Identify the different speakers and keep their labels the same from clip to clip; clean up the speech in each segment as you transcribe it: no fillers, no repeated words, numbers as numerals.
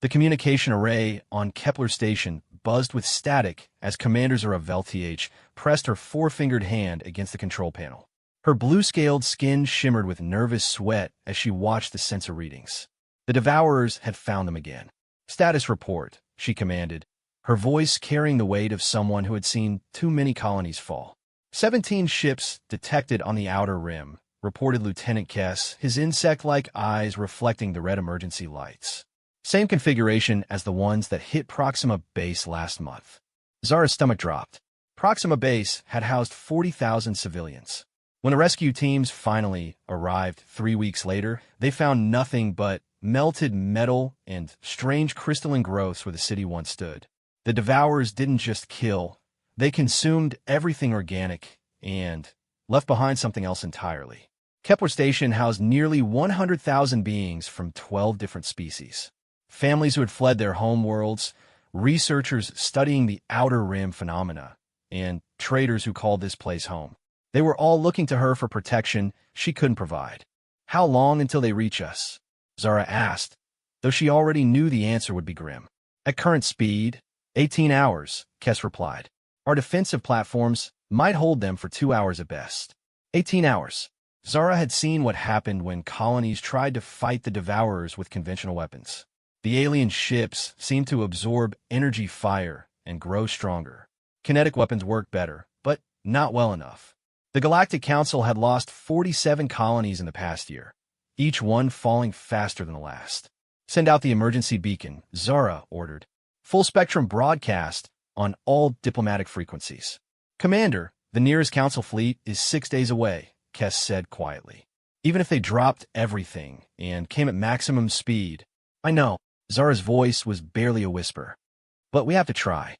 Speaker 1: The communication array on Kepler Station buzzed with static as Commander Zara Velth pressed her four-fingered hand against the control panel. Her blue-scaled skin shimmered with nervous sweat as she watched the sensor readings. The Devourers had found them again. "Status report," she commanded, her voice carrying the weight of someone who had seen too many colonies fall. 17 ships detected on the outer rim, reported Lieutenant Kess, his insect-like eyes reflecting the red emergency lights. Same configuration as the ones that hit Proxima Base last month. Zara's stomach dropped. Proxima Base had housed 40,000 civilians. When the rescue teams finally arrived 3 weeks later, they found nothing but melted metal and strange crystalline growths where the city once stood. The Devourers didn't just kill, they consumed everything organic and left behind something else entirely. Kepler Station housed nearly 100,000 beings from 12 different species. Families who had fled their homeworlds, researchers studying the outer rim phenomena, and traders who called this place home. They were all looking to her for protection she couldn't provide. "How long until they reach us?" Zara asked, though she already knew the answer would be grim. "At current speed, 18 hours, Kess replied. "Our defensive platforms might hold them for 2 hours at best." 18 hours. Zara had seen what happened when colonies tried to fight the Devourers with conventional weapons. The alien ships seemed to absorb energy fire and grow stronger. Kinetic weapons worked better, but not well enough. The Galactic Council had lost 47 colonies in the past year, each one falling faster than the last. "Send out the emergency beacon," Zara ordered. "Full-spectrum broadcast on all diplomatic frequencies." "Commander, the nearest Council fleet is 6 days away," Kess said quietly. "Even if they dropped everything and came at maximum speed." "I know." Zara's voice was barely a whisper. "But we have to try."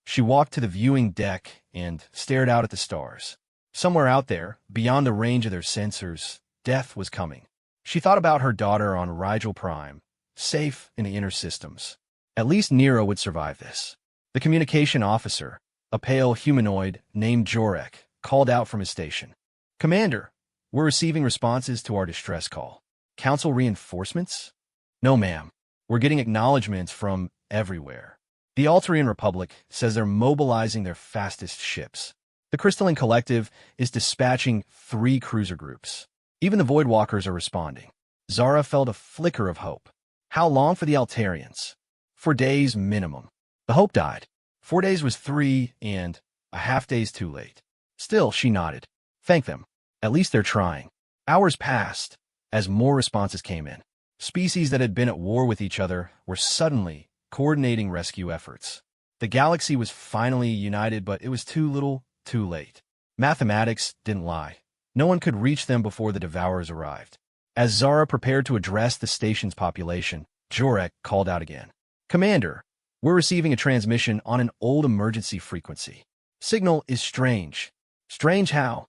Speaker 1: She walked to the viewing deck and stared out at the stars. Somewhere out there, beyond the range of their sensors, death was coming. She thought about her daughter on Rigel Prime, safe in the inner systems. At least Nero would survive this. The communication officer, a pale humanoid named Jorek, called out from his station. "Commander, we're receiving responses to our distress call." "Council reinforcements?" "No, ma'am. We're getting acknowledgments from everywhere. The Altarian Republic says they're mobilizing their fastest ships. The Crystalline Collective is dispatching 3 cruiser groups. Even the Voidwalkers are responding." Zara felt a flicker of hope. "How long for the Altarians?" "4 days minimum." The hope died. 4 days was 3.5 days too late. Still, she nodded. "Thank them. At least they're trying." Hours passed as more responses came in. Species that had been at war with each other were suddenly coordinating rescue efforts. The galaxy was finally united, but it was too little, too late. Mathematics didn't lie. No one could reach them before the Devourers arrived. As Zara prepared to address the station's population, Jorek called out again. "Commander, we're receiving a transmission on an old emergency frequency. Signal is strange." "Strange how?"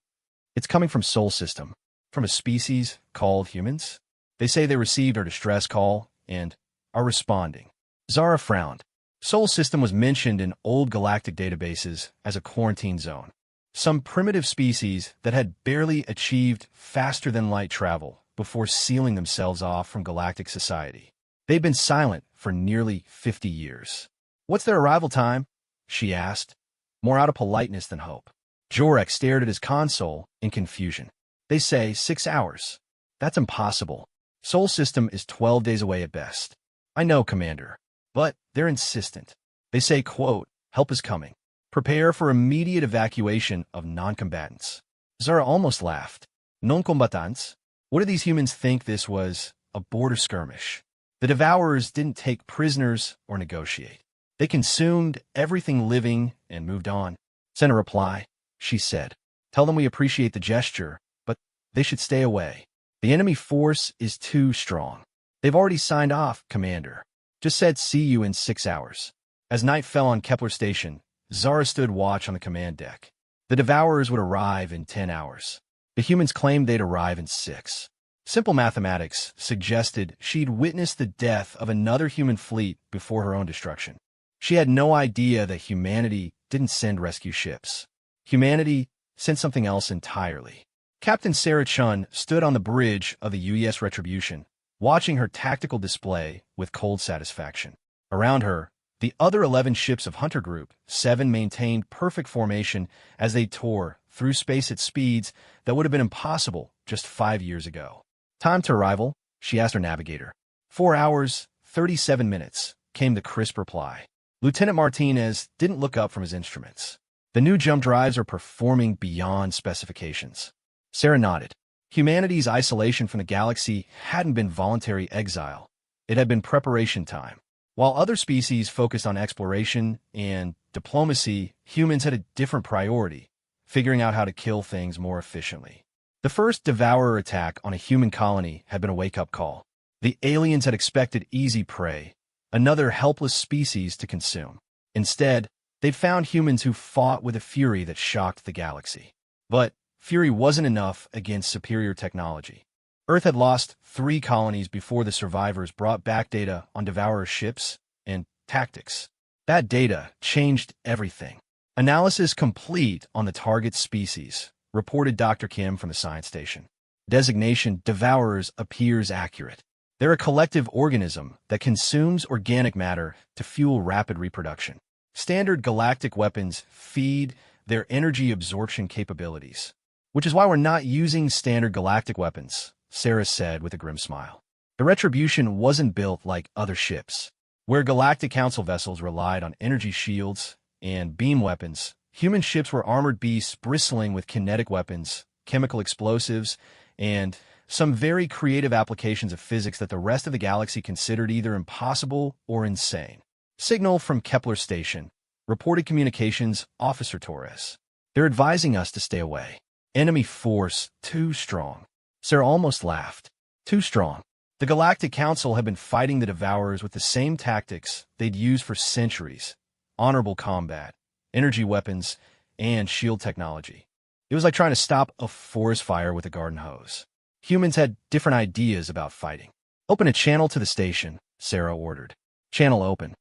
Speaker 1: "It's coming from Sol System, from a species called humans. They say they received our distress call and are responding." Zara frowned. Sol System was mentioned in old galactic databases as a quarantine zone. Some primitive species that had barely achieved faster-than-light travel before sealing themselves off from galactic society. They'd been silent for nearly 50 years. "What's their arrival time?" she asked, more out of politeness than hope. Jorek stared at his console in confusion. "They say 6 hours. That's impossible. Sol System is 12 days away at best." "I know, Commander, but they're insistent. They say, quote, 'Help is coming. Prepare for immediate evacuation of non-combatants.'" Zara almost laughed. "Non-combatants? What do these humans think this was, a border skirmish?" The Devourers didn't take prisoners or negotiate. They consumed everything living and moved on. "Send a reply," she said. "Tell them we appreciate the gesture, but they should stay away. The enemy force is too strong." "They've already signed off, Commander. Just said see you in 6 hours." As night fell on Kepler Station, Zara stood watch on the command deck. The Devourers would arrive in 10 hours. The humans claimed they'd arrive in 6. Simple mathematics suggested she'd witnessed the death of another human fleet before her own destruction. She had no idea that humanity didn't send rescue ships. Humanity sent something else entirely. Captain Sarah Chun stood on the bridge of the UES Retribution, watching her tactical display with cold satisfaction. Around her, the other 11 ships of Hunter Group 7 maintained perfect formation as they tore through space at speeds that would have been impossible just 5 years ago. "Time to arrival?" she asked her navigator. 4 hours, 37 minutes, came the crisp reply. Lieutenant Martinez didn't look up from his instruments. "The new jump drives are performing beyond specifications." Sarah nodded. Humanity's isolation from the galaxy hadn't been voluntary exile. It had been preparation time. While other species focused on exploration and diplomacy, humans had a different priority: figuring out how to kill things more efficiently. The first Devourer attack on a human colony had been a wake-up call. The aliens had expected easy prey, another helpless species to consume. Instead, they'd found humans who fought with a fury that shocked the galaxy. But fury wasn't enough against superior technology. Earth had lost 3 colonies before the survivors brought back data on Devourer ships and tactics. That data changed everything. "Analysis complete on the target species," reported Dr. Kim from the science station. "Designation Devourers appears accurate. They're a collective organism that consumes organic matter to fuel rapid reproduction. Standard galactic weapons feed their energy absorption capabilities. Which is why we're not using standard galactic weapons," Sarah said with a grim smile. The Retribution wasn't built like other ships. Where Galactic Council vessels relied on energy shields and beam weapons, human ships were armored beasts bristling with kinetic weapons, chemical explosives, and some very creative applications of physics that the rest of the galaxy considered either impossible or insane. "Signal from Kepler Station," reported Communications Officer Torres. "They're advising us to stay away. Enemy force too strong." Sarah almost laughed. Too strong. The Galactic Council had been fighting the Devourers with the same tactics they'd used for centuries: honorable combat, energy weapons, and shield technology. It was like trying to stop a forest fire with a garden hose. Humans had different ideas about fighting. "Open a channel to the station," Sarah ordered. "Channel open."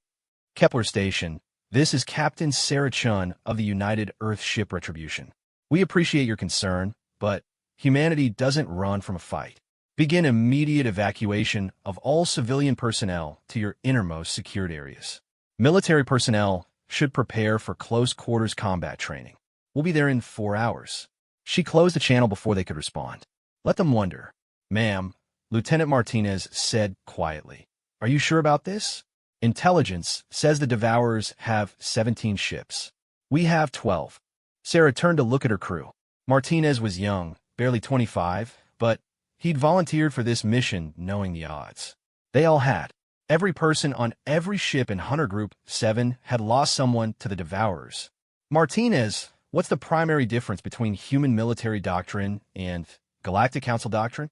Speaker 1: "Kepler Station, this is Captain Sarah Chun of the United Earth Ship Retribution. We appreciate your concern, but humanity doesn't run from a fight. Begin immediate evacuation of all civilian personnel to your innermost secured areas. Military personnel should prepare for close-quarters combat training. We'll be there in 4 hours." She closed the channel before they could respond. "Let them wonder." "Ma'am," Lieutenant Martinez said quietly. "Are you sure about this? Intelligence says the Devourers have 17 ships. We have 12. Sarah turned to look at her crew. Martinez was young, barely 25, but he'd volunteered for this mission knowing the odds. They all had. Every person on every ship in Hunter Group 7 had lost someone to the Devourers. "Martinez, what's the primary difference between human military doctrine and Galactic Council doctrine?"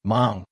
Speaker 1: "Mong.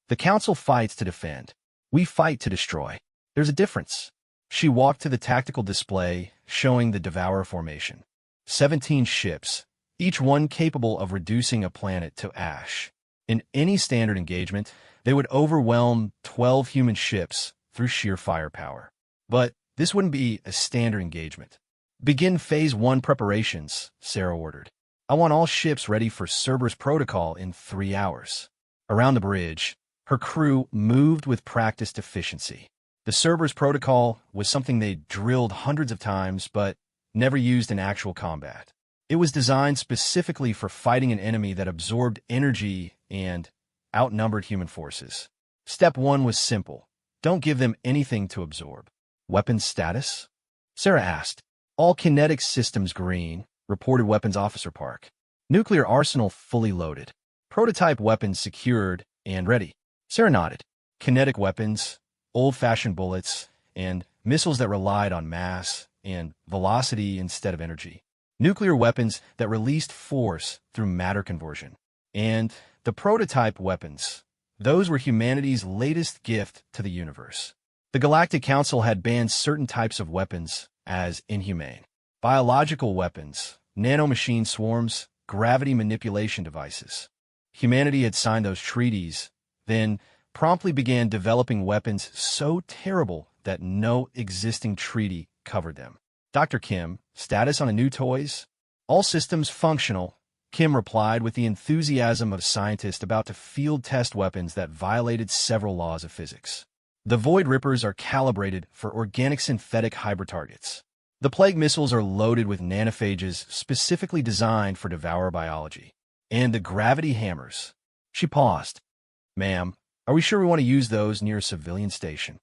Speaker 1: The Council fights to defend. We fight to destroy. There's a difference." She walked to the tactical display, showing the Devourer formation. 17 ships, each one capable of reducing a planet to ash. In any standard engagement, they would overwhelm 12 human ships through sheer firepower. But this wouldn't be a standard engagement. "Begin Phase 1 preparations," Sarah ordered. "I want all ships ready for Cerberus Protocol in 3 hours." Around the bridge, her crew moved with practiced efficiency. The Cerberus Protocol was something they'd drilled hundreds of times, but never used in actual combat. It was designed specifically for fighting an enemy that absorbed energy and outnumbered human forces. Step 1 was simple. Don't give them anything to absorb. "Weapons status?" Sarah asked. "All kinetic systems green," reported Weapons Officer Park. "Nuclear arsenal fully loaded. Prototype weapons secured and ready." Sarah nodded. Kinetic weapons, old-fashioned bullets, and missiles that relied on mass and velocity instead of energy. Nuclear weapons that released force through matter conversion. And the prototype weapons, those were humanity's latest gift to the universe. The Galactic Council had banned certain types of weapons as inhumane. Biological weapons, nanomachine swarms, gravity manipulation devices. Humanity had signed those treaties, then promptly began developing weapons so terrible that no existing treaty covered them. Dr. Kim, status on the new toys? All systems functional, Kim replied with the enthusiasm of a scientist about to field test weapons that violated several laws of physics. The Void Rippers are calibrated for organic synthetic hybrid targets. The Plague missiles are loaded with nanophages specifically designed for devourer biology. And the gravity hammers. She paused. Ma'am, are we sure we want to use those near a civilian station?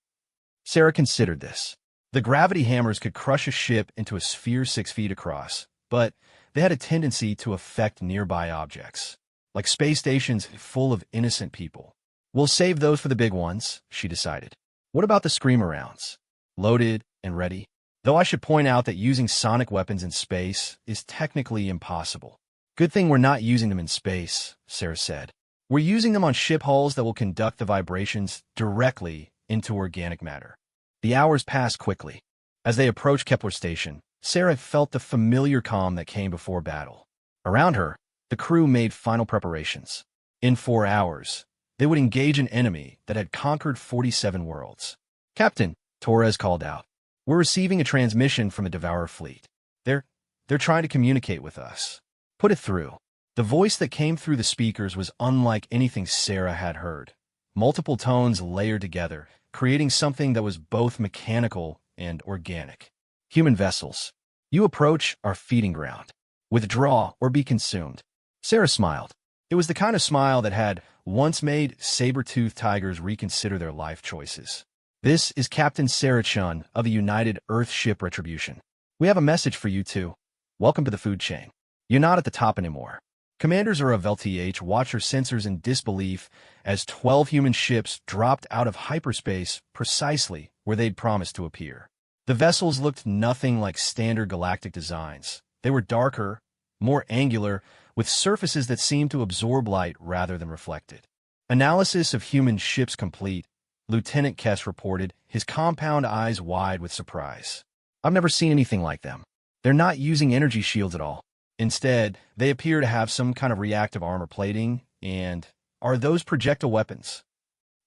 Speaker 1: Sarah considered this. The gravity hammers could crush a ship into a sphere 6 feet across, but they had a tendency to affect nearby objects, like space stations full of innocent people. We'll save those for the big ones, she decided. What about the screamer rounds? Loaded and ready? Though I should point out that using sonic weapons in space is technically impossible. Good thing we're not using them in space, Sarah said. We're using them on ship hulls that will conduct the vibrations directly into organic matter. The hours passed quickly. As they approached Kepler Station, Sarah felt the familiar calm that came before battle. Around her, the crew made final preparations. In 4 hours, they would engage an enemy that had conquered 47 worlds. Captain, Torres called out. We're receiving a transmission from the Devourer fleet. They're trying to communicate with us. Put it through. The voice that came through the speakers was unlike anything Sarah had heard. Multiple tones layered together, creating something that was both mechanical and organic. Human vessels. You approach our feeding ground. Withdraw or be consumed. Sarah smiled. It was the kind of smile that had once made saber-toothed tigers reconsider their life choices. This is Captain Sarah Chun of the United Earth Ship Retribution. We have a message for you too. Welcome to the food chain. You're not at the top anymore. Commander Zara of LTH watched her sensors in disbelief as 12 human ships dropped out of hyperspace precisely where they'd promised to appear. The vessels looked nothing like standard galactic designs. They were darker, more angular, with surfaces that seemed to absorb light rather than reflect it. Analysis of human ships complete, Lieutenant Kess reported, his compound eyes wide with surprise. I've never seen anything like them. They're not using energy shields at all. Instead, they appear to have some kind of reactive armor plating, and are those projectile weapons?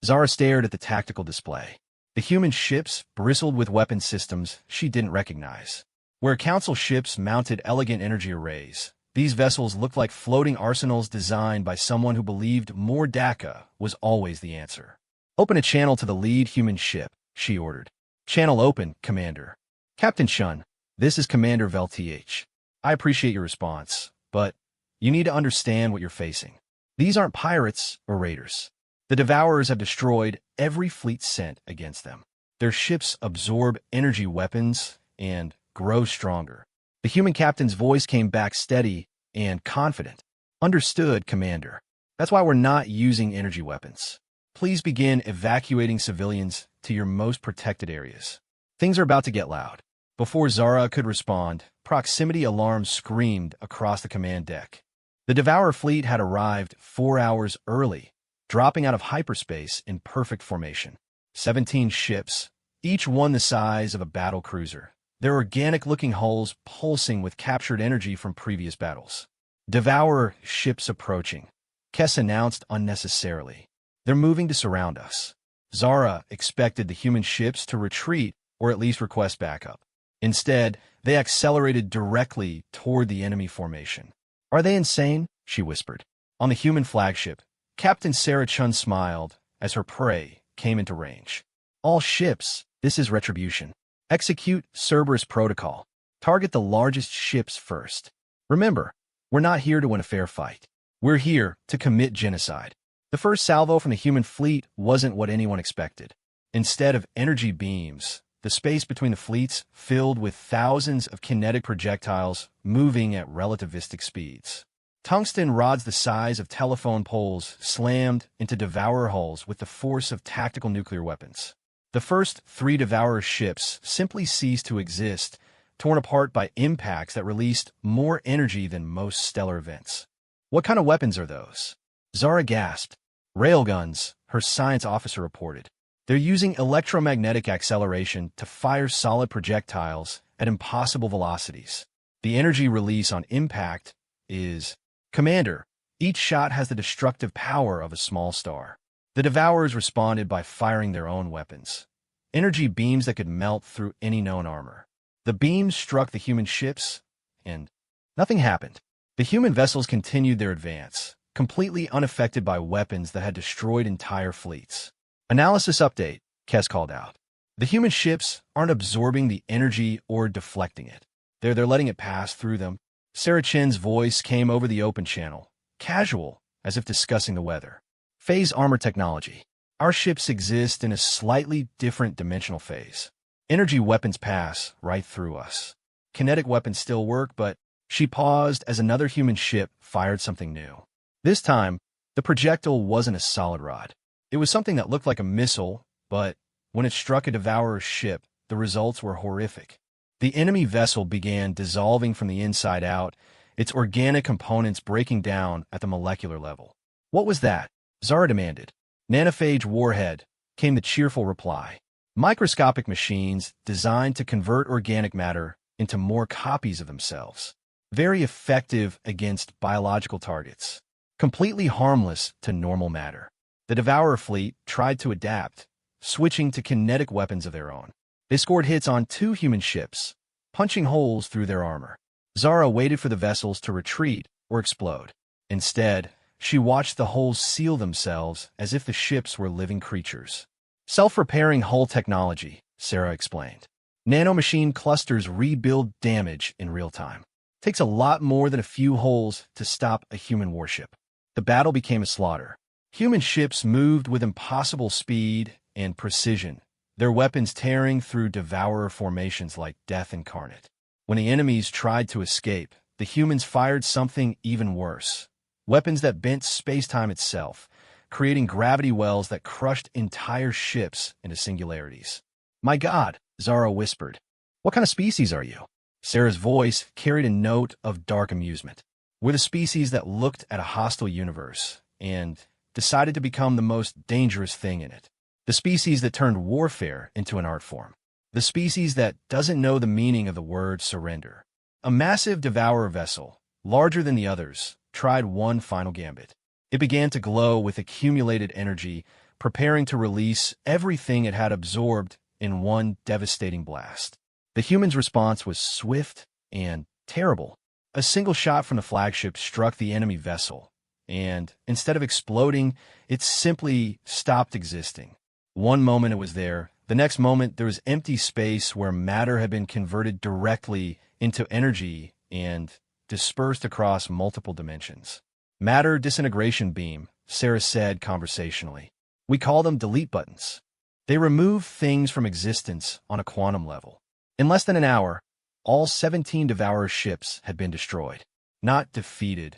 Speaker 1: Zara stared at the tactical display. The human ships bristled with weapon systems she didn't recognize. Where Council ships mounted elegant energy arrays, these vessels looked like floating arsenals designed by someone who believed more DACA was always the answer. Open a channel to the lead human ship, she ordered. Channel open, Commander. Captain Chun, this is Commander of LTH. I appreciate your response, but you need to understand what you're facing. These aren't pirates or raiders. The Devourers have destroyed every fleet sent against them. Their ships absorb energy weapons and grow stronger. The human captain's voice came back steady and confident. Understood, Commander. That's why we're not using energy weapons. Please begin evacuating civilians to your most protected areas. Things are about to get loud. Before Zara could respond, proximity alarms screamed across the command deck. The Devourer fleet had arrived 4 hours early, dropping out of hyperspace in perfect formation. 17 ships, each one the size of a battle cruiser, their organic-looking hulls pulsing with captured energy from previous battles. Devourer ships approaching, Kess announced unnecessarily. They're moving to surround us. Zara expected the human ships to retreat or at least request backup. Instead, they accelerated directly toward the enemy formation. Are they insane? She whispered. On the human flagship, Captain Sarah Chun smiled as her prey came into range. All ships, this is Retribution. Execute Cerberus Protocol. Target the largest ships first. Remember, we're not here to win a fair fight. We're here to commit genocide. The first salvo from the human fleet wasn't what anyone expected. Instead of energy beams, the space between the fleets filled with thousands of kinetic projectiles moving at relativistic speeds. Tungsten rods the size of telephone poles slammed into Devourer hulls with the force of tactical nuclear weapons. The first 3 Devourer ships simply ceased to exist, torn apart by impacts that released more energy than most stellar events. What kind of weapons are those? Zara gasped. Railguns, her science officer reported. They're using electromagnetic acceleration to fire solid projectiles at impossible velocities. The energy release on impact is... Commander, each shot has the destructive power of a small star. The Devourers responded by firing their own weapons. Energy beams that could melt through any known armor. The beams struck the human ships, and nothing happened. The human vessels continued their advance, completely unaffected by weapons that had destroyed entire fleets. Analysis update, Kess called out. The human ships aren't absorbing the energy or deflecting it. They're letting it pass through them. Sarah Chen's voice came over the open channel, casual, as if discussing the weather. Phase armor technology. Our ships exist in a slightly different dimensional phase. Energy weapons pass right through us. Kinetic weapons still work, but she paused as another human ship fired something new. This time, the projectile wasn't a solid rod. It was something that looked like a missile, but when it struck a Devourer's ship, the results were horrific. The enemy vessel began dissolving from the inside out, its organic components breaking down at the molecular level. What was that? Zara demanded. Nanophage warhead, came the cheerful reply. Microscopic machines designed to convert organic matter into more copies of themselves. Very effective against biological targets. Completely harmless to normal matter. The Devourer fleet tried to adapt, switching to kinetic weapons of their own. They scored hits on 2 human ships, punching holes through their armor. Zara waited for the vessels to retreat or explode. Instead, she watched the holes seal themselves as if the ships were living creatures. Self-repairing hull technology, Sarah explained. Nanomachine clusters rebuild damage in real time. Takes a lot more than a few holes to stop a human warship. The battle became a slaughter. Human ships moved with impossible speed and precision, their weapons tearing through Devourer formations like death incarnate. When the enemies tried to escape, the humans fired something even worse. Weapons that bent space-time itself, creating gravity wells that crushed entire ships into singularities. My God, Zara whispered. What kind of species are you? Sarah's voice carried a note of dark amusement. We're the species that looked at a hostile universe and decided to become the most dangerous thing in it. The species that turned warfare into an art form. The species that doesn't know the meaning of the word surrender. A massive Devourer vessel, larger than the others, tried one final gambit. It began to glow with accumulated energy, preparing to release everything it had absorbed in one devastating blast. The humans' response was swift and terrible. A single shot from the flagship struck the enemy vessel, and instead of exploding, it simply stopped existing. One moment it was there, the next moment there was empty space where matter had been converted directly into energy and dispersed across multiple dimensions. Matter disintegration beam, Sarah said conversationally. We call them delete buttons. They remove things from existence on a quantum level. In less than an hour, all 17 Devourer ships had been destroyed. Not defeated,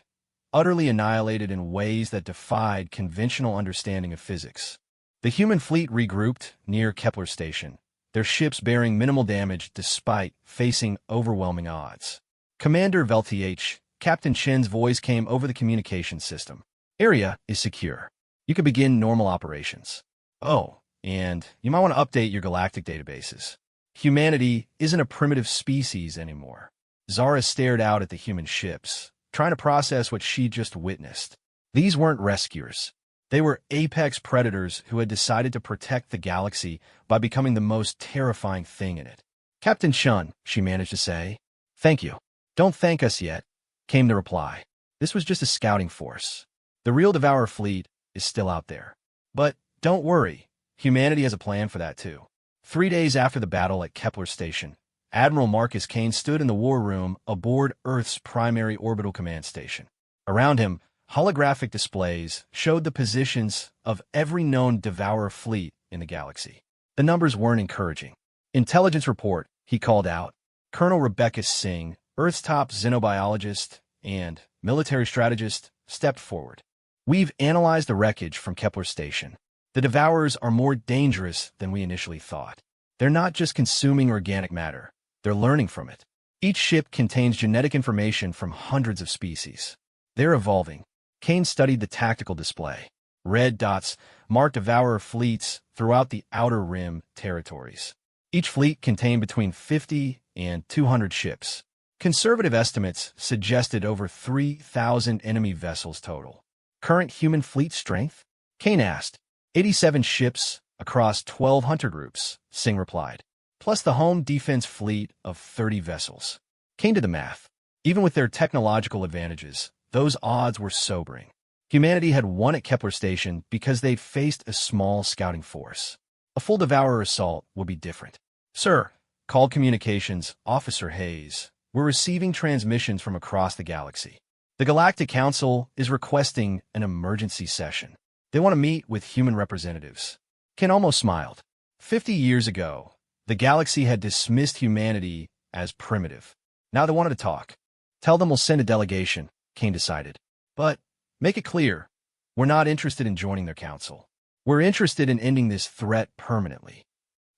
Speaker 1: utterly annihilated in ways that defied conventional understanding of physics. The human fleet regrouped near Kepler Station, their ships bearing minimal damage despite facing overwhelming odds. Commander VLTH, Captain Chen's voice came over the communication system. Area is secure. You can begin normal operations. Oh, and you might want to update your galactic databases. Humanity isn't a primitive species anymore. Zara stared out at the human ships, trying to process what she just witnessed. These weren't rescuers. They were apex predators who had decided to protect the galaxy by becoming the most terrifying thing in it. Captain Chun, she managed to say. Thank you. Don't thank us yet, came the reply. This was just a scouting force. The real Devourer fleet is still out there. But don't worry, humanity has a plan for that too. 3 days after the battle at Kepler Station, Admiral Marcus Kane stood in the war room aboard Earth's primary orbital command station. Around him, holographic displays showed the positions of every known Devourer fleet in the galaxy. The numbers weren't encouraging. Intelligence report, he called out. Colonel Rebecca Singh, Earth's top xenobiologist and military strategist, stepped forward. We've analyzed the wreckage from Kepler Station. The Devourers are more dangerous than we initially thought. They're not just consuming organic matter. They're learning from it. Each ship contains genetic information from hundreds of species. They're evolving. Kane studied the tactical display. Red dots marked Devourer fleets throughout the Outer Rim territories. Each fleet contained between 50 and 200 ships. Conservative estimates suggested over 3,000 enemy vessels total. Current human fleet strength? Kane asked. 87 ships across 12 hunter groups, Singh replied, plus the home defense fleet of 30 vessels. Kane did the math. Even with their technological advantages, those odds were sobering. Humanity had won at Kepler Station because they'd faced a small scouting force. A full Devourer assault would be different. "Sir," called Communications Officer Hayes, "we're receiving transmissions from across the galaxy. The Galactic Council is requesting an emergency session. They want to meet with human representatives." Ken almost smiled. 50 years ago, the galaxy had dismissed humanity as primitive. Now they wanted to talk. "Tell them we'll send a delegation," Kane decided. "But make it clear, we're not interested in joining their council. We're interested in ending this threat permanently."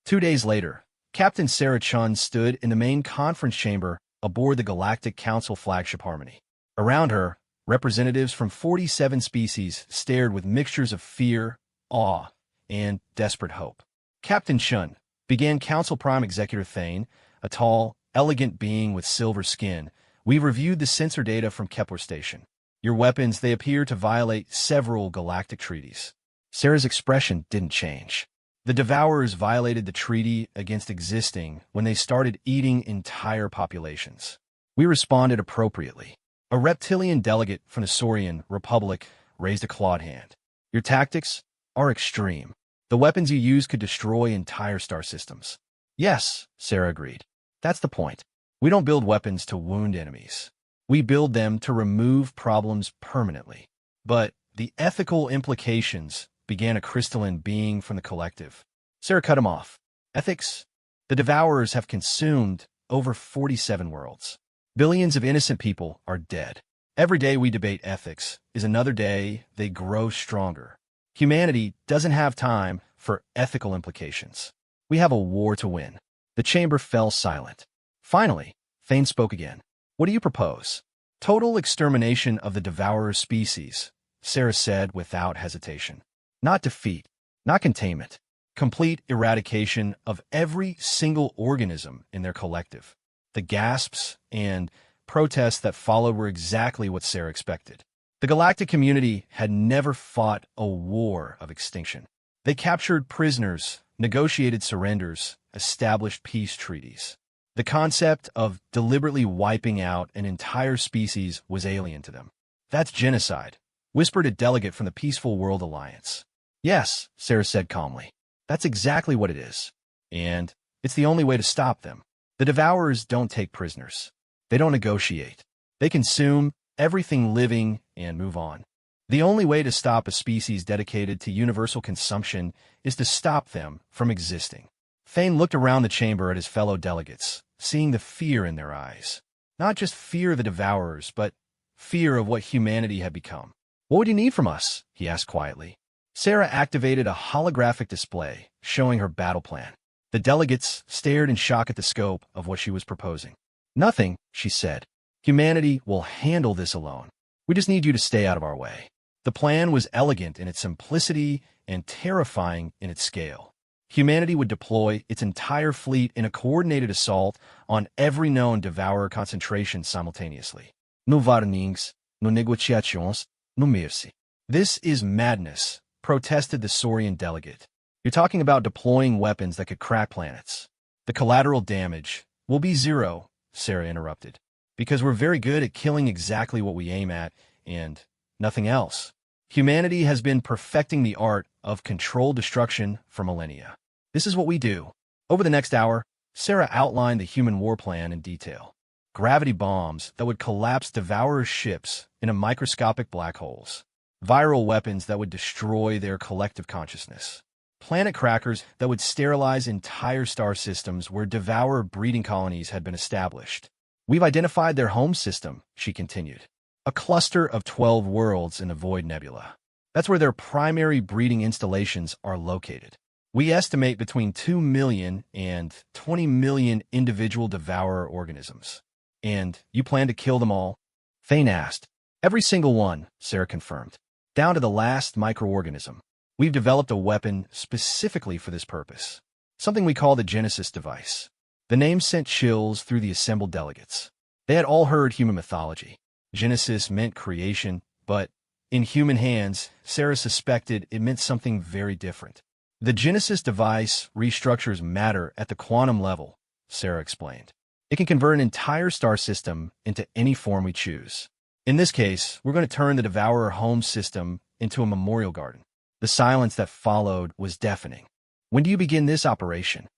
Speaker 1: 2 days later, Captain Sarah Chun stood in the main conference chamber aboard the Galactic Council flagship Harmony. Around her, representatives from 47 species stared with mixtures of fear, awe, and desperate hope. "Captain Chun," began Council Prime Executor Thane, a tall, elegant being with silver skin, "we've reviewed the sensor data from Kepler Station. Your weapons, they appear to violate several galactic treaties." Sarah's expression didn't change. The Devourers violated the treaty against existing when they started eating entire populations. We responded appropriately. A reptilian delegate from the Saurian Republic raised a clawed hand. "Your tactics are extreme. The weapons you use could destroy entire star systems." "Yes," Sarah agreed. "That's the point. We don't build weapons to wound enemies. We build them to remove problems permanently." "But the ethical implications," began a crystalline being from the collective. Sarah cut him off. "Ethics? The Devourers have consumed over 47 worlds. Billions of innocent people are dead. Every day we debate ethics is another day they grow stronger. Humanity doesn't have time for ethical implications. We have a war to win." The chamber fell silent. Finally, Thane spoke again. "What do you propose?" "Total extermination of the Devourer species," Sarah said without hesitation. "Not defeat, not containment. Complete eradication of every single organism in their collective." The gasps and protests that followed were exactly what Sarah expected. The galactic community had never fought a war of extinction. They captured prisoners, negotiated surrenders, established peace treaties. The concept of deliberately wiping out an entire species was alien to them. "That's genocide," whispered a delegate from the Peaceful World Alliance. "Yes," Sarah said calmly. "That's exactly what it is. And it's the only way to stop them. The Devourers don't take prisoners. They don't negotiate. They consume everything living and move on. The only way to stop a species dedicated to universal consumption is to stop them from existing." Thane looked around the chamber at his fellow delegates, seeing the fear in their eyes. Not just fear of the Devourers, but fear of what humanity had become. "What would you need from us?" he asked quietly. Sarah activated a holographic display showing her battle plan. The delegates stared in shock at the scope of what she was proposing. "Nothing," she said. "Humanity will handle this alone. We just need you to stay out of our way." The plan was elegant in its simplicity and terrifying in its scale. Humanity would deploy its entire fleet in a coordinated assault on every known Devourer concentration simultaneously. "No warnings, no negociations, no mercy." "This is madness," protested the Saurian delegate. "You're talking about deploying weapons that could crack planets. The collateral damage will be zero," Sarah interrupted, "because we're very good at killing exactly what we aim at and nothing else. Humanity has been perfecting the art of controlled destruction for millennia. This is what we do." Over the next hour, Sarah outlined the human war plan in detail. Gravity bombs that would collapse Devourer ships into microscopic black holes. Viral weapons that would destroy their collective consciousness. Planet crackers that would sterilize entire star systems where Devourer breeding colonies had been established. "We've identified their home system," she continued. "A cluster of 12 worlds in the Void Nebula. That's where their primary breeding installations are located. We estimate between 2 million and 20 million individual Devourer organisms." "And you plan to kill them all?" Thane asked. "Every single one," Sarah confirmed. "Down to the last microorganism. We've developed a weapon specifically for this purpose. Something we call the Genesis device." The name sent chills through the assembled delegates. They had all heard human mythology. Genesis meant creation, but in human hands, Sarah suspected it meant something very different. "The Genesis device restructures matter at the quantum level," Sarah explained. It can convert an entire star system into any form we choose. In this case, we're going to turn the Devourer home system into a memorial garden. The silence that followed was deafening. When do you begin this operation?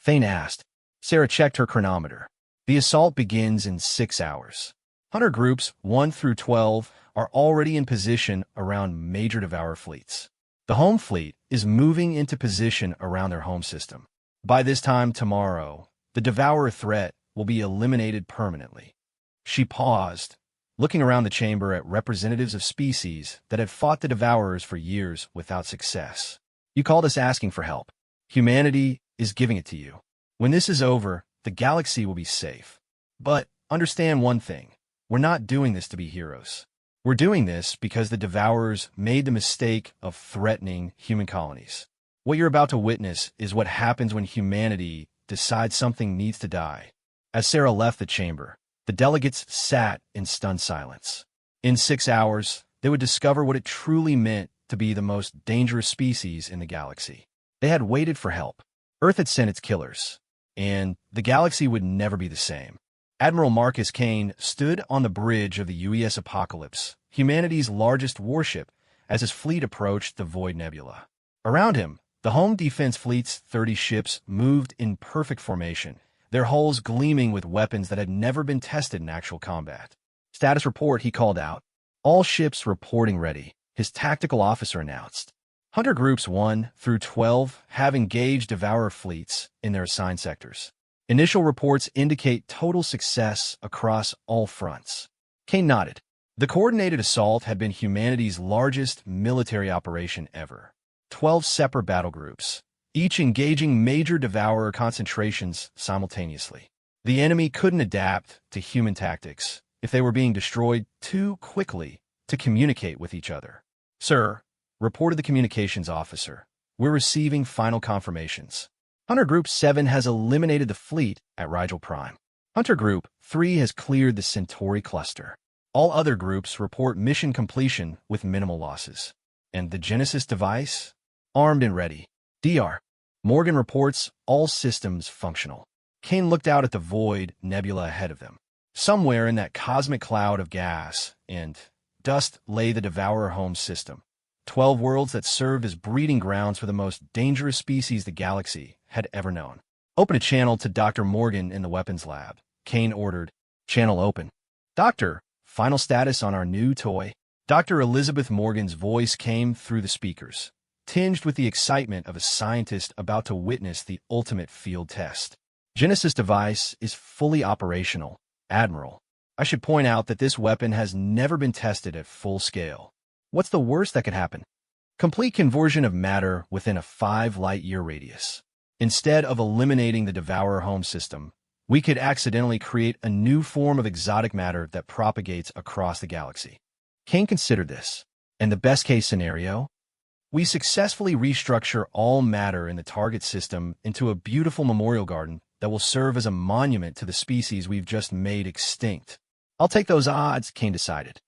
Speaker 1: Thane asked. Sarah checked her chronometer. The assault begins in 6 hours. Hunter groups 1 through 12 are already in position around major Devourer fleets. The home fleet is moving into position around their home system. By this time tomorrow, the Devourer threat will be eliminated permanently. She paused, looking around the chamber at representatives of species that had fought the Devourers for years without success. You called us asking for help. Humanity is giving it to you. When this is over, the galaxy will be safe. But understand one thing. We're not doing this to be heroes. We're doing this because the Devourers made the mistake of threatening human colonies. What you're about to witness is what happens when humanity decides something needs to die. As Sarah left the chamber, the delegates sat in stunned silence. In 6 hours, they would discover what it truly meant to be the most dangerous species in the galaxy. They had waited for help. Earth had sent its killers, and the galaxy would never be the same. Admiral Marcus Kane stood on the bridge of the UES Apocalypse, humanity's largest warship, as his fleet approached the Void Nebula. Around him, the home defense fleet's 30 ships moved in perfect formation, their hulls gleaming with weapons that had never been tested in actual combat. Status report, he called out. All ships reporting ready, his tactical officer announced. Hunter Groups 1 through 12 have engaged Devourer fleets in their assigned sectors. Initial reports indicate total success across all fronts. Kane nodded. The coordinated assault had been humanity's largest military operation ever. 12 separate battle groups, each engaging major Devourer concentrations simultaneously. The enemy couldn't adapt to human tactics if they were being destroyed too quickly to communicate with each other. Sir, reported the communications officer, we're receiving final confirmations. Hunter Group 7 has eliminated the fleet at Rigel Prime. Hunter Group 3 has cleared the Centauri cluster. All other groups report mission completion with minimal losses. And the Genesis device? Armed and ready. DR. Morgan reports all systems functional. Kane looked out at the Void Nebula ahead of them. Somewhere in that cosmic cloud of gas and dust lay the Devourer home system. 12 worlds that served as breeding grounds for the most dangerous species the galaxy had ever known. Open a channel to Dr. Morgan in the weapons lab. Kane ordered. Channel open. Doctor, final status on our new toy. Dr. Elizabeth Morgan's voice came through the speakers, tinged with the excitement of a scientist about to witness the ultimate field test. Genesis device is fully operational, Admiral. I should point out that this weapon has never been tested at full scale. What's the worst that could happen? Complete conversion of matter within a 5 light-year radius. Instead of eliminating the Devourer home system, we could accidentally create a new form of exotic matter that propagates across the galaxy. Kane considered this. And the best-case scenario? We successfully restructure all matter in the target system into a beautiful memorial garden that will serve as a monument to the species we've just made extinct. I'll take those odds, Kane decided.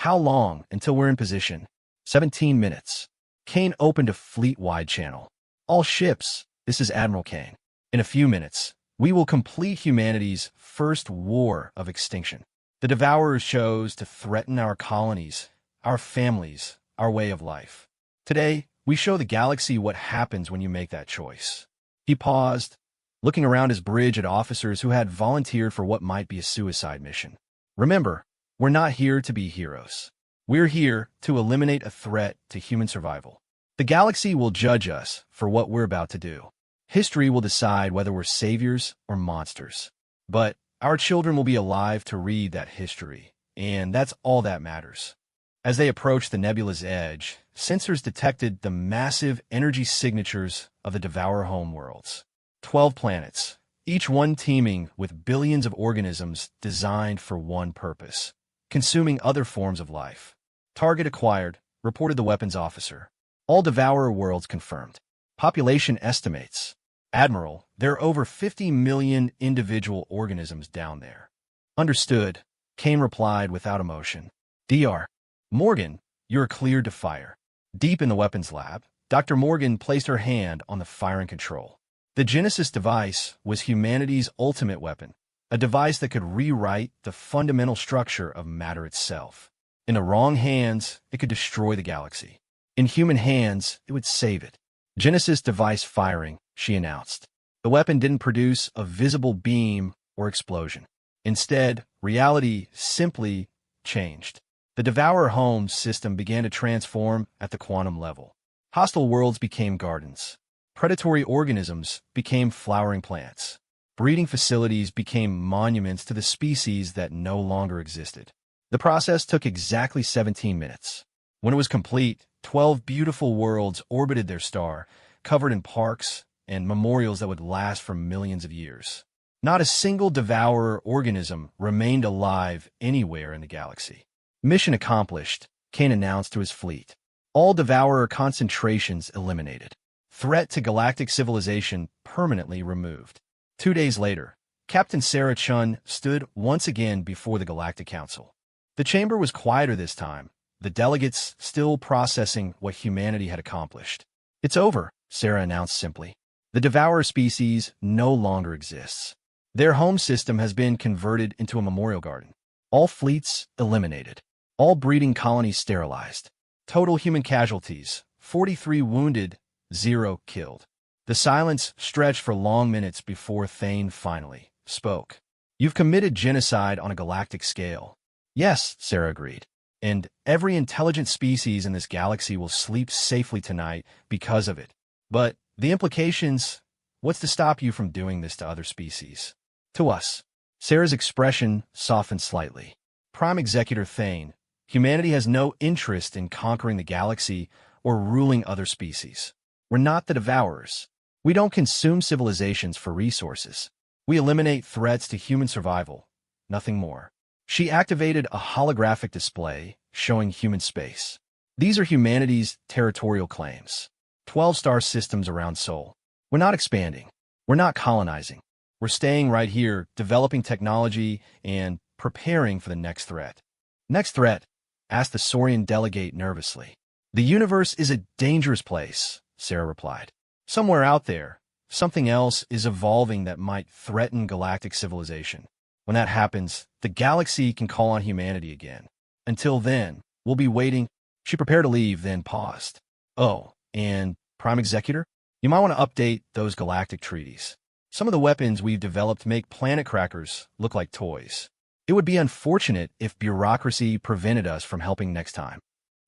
Speaker 1: How long until we're in position? 17 minutes. Kane opened a fleet-wide channel. All ships, this is Admiral Kane. In a few minutes, we will complete humanity's first war of extinction. The Devourers chose to threaten our colonies, our families, our way of life. Today, we show the galaxy what happens when you make that choice. He paused, looking around his bridge at officers who had volunteered for what might be a suicide mission. Remember, we're not here to be heroes. We're here to eliminate a threat to human survival. The galaxy will judge us for what we're about to do. History will decide whether we're saviors or monsters. But our children will be alive to read that history, and that's all that matters. As they approached the nebula's edge, sensors detected the massive energy signatures of the Devourer homeworlds. 12 planets, each one teeming with billions of organisms designed for one purpose, consuming other forms of life. Target acquired, reported the weapons officer. All Devourer worlds confirmed. Population estimates. Admiral, there are over 50 million individual organisms down there. Understood, Kane replied without emotion. DR. Morgan, you're cleared to fire. Deep in the weapons lab, Dr. Morgan placed her hand on the firing control. The Genesis device was humanity's ultimate weapon, a device that could rewrite the fundamental structure of matter itself. In the wrong hands, it could destroy the galaxy. In human hands, it would save it. Genesis device firing, she announced. The weapon didn't produce a visible beam or explosion. Instead, reality simply changed. The Devourer Home system began to transform at the quantum level. Hostile worlds became gardens. Predatory organisms became flowering plants. Breeding facilities became monuments to the species that no longer existed. The process took exactly 17 minutes. When it was complete, 12 beautiful worlds orbited their star, covered in parks and memorials that would last for millions of years. Not a single devourer organism remained alive anywhere in the galaxy. Mission accomplished, Kane announced to his fleet. All devourer concentrations eliminated. Threat to galactic civilization permanently removed. 2 days later, Captain Sarah Chun stood once again before the Galactic Council. The chamber was quieter this time, the delegates still processing what humanity had accomplished. "It's over," Sarah announced simply. "The devourer species no longer exists. Their home system has been converted into a memorial garden. All fleets eliminated. All breeding colonies sterilized. Total human casualties, 43 wounded, 0 killed." The silence stretched for long minutes before Thane finally spoke. "You've committed genocide on a galactic scale." "Yes," Sarah agreed. "And every intelligent species in this galaxy will sleep safely tonight because of it. But the implications, what's to stop you from doing this to other species? To us." Sarah's expression softened slightly. "Prime Executor Thane, humanity has no interest in conquering the galaxy or ruling other species. We're not the devourers. We don't consume civilizations for resources. We eliminate threats to human survival, nothing more." She activated a holographic display showing human space. "These are humanity's territorial claims. 12 star systems around Sol. We're not expanding. We're not colonizing. We're staying right here, developing technology and preparing for the next threat." "Next threat?" asked the Saurian delegate nervously. "The universe is a dangerous place," Sarah replied. "Somewhere out there, something else is evolving that might threaten galactic civilization. When that happens, the galaxy can call on humanity again. Until then, we'll be waiting." She prepared to leave, then paused. "Oh, and Prime Executor, you might want to update those galactic treaties. Some of the weapons we've developed make planet crackers look like toys. It would be unfortunate if bureaucracy prevented us from helping next time."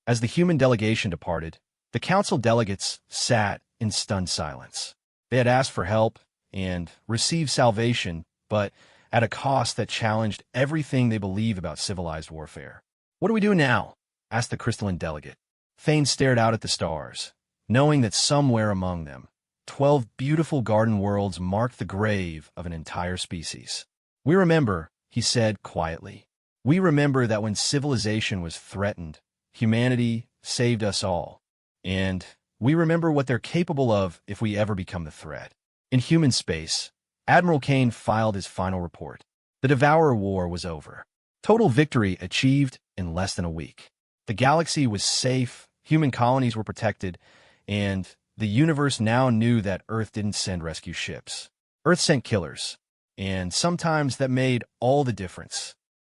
Speaker 1: As the human delegation departed, the council delegates sat in stunned silence. They had asked for help and received salvation, but at a cost that challenged everything they believe about civilized warfare. "What do we do now?" asked the crystalline delegate. Thane stared out at the stars, knowing that somewhere among them, 12 beautiful garden worlds marked the grave of an entire species. "We remember," he said quietly. "We remember that when civilization was threatened, humanity saved us all. And we remember what they're capable of if we ever become the threat." In human space, Admiral Kane filed his final report. The Devourer War was over. Total victory achieved in less than a week. The galaxy was safe, human colonies were protected, and the universe now knew that Earth didn't send rescue ships. Earth sent killers, and sometimes that made all the difference.